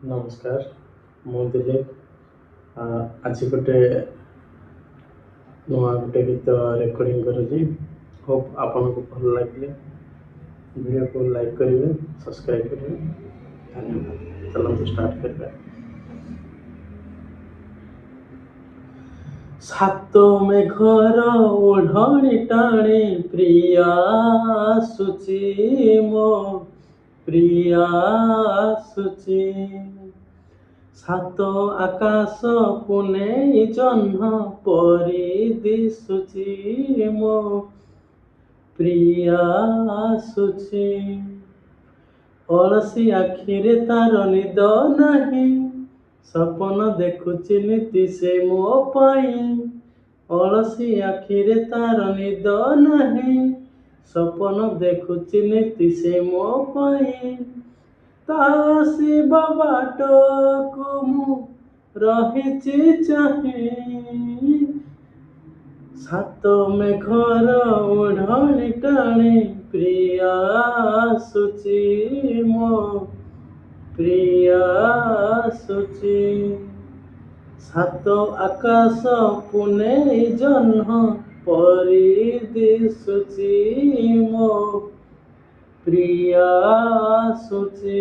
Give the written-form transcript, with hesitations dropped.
नमस्कार मु दिलीप आज गोटे नुआ गोटे गीत रेकर्डिंग करुँची होप आपन को भल लगे वीडियो को लाइक करेंगे सब्सक्राइब करेंगे धन्यवाद चलते स्टार्ट करें सात मेघर ओढ़णी टाणी प्रिया सुची मो प्रिया सुची सात आकाश पुने जह्न परी दिशुची मो प्रिया सुची अलसी आखिरे तार निद नहीं सपन देखुची नीति से मो पाई अलसी आखिरे तार निद नहीं सपन देखुची नीति से मो पाई तासी बाबाट को मु रहिची चाहे सात मेघर ओढ़णी टाणी प्रिया सुची मो प्रिया सुची सात आकाश पुने जह्न परी दिशुची मो प्रिया सुची।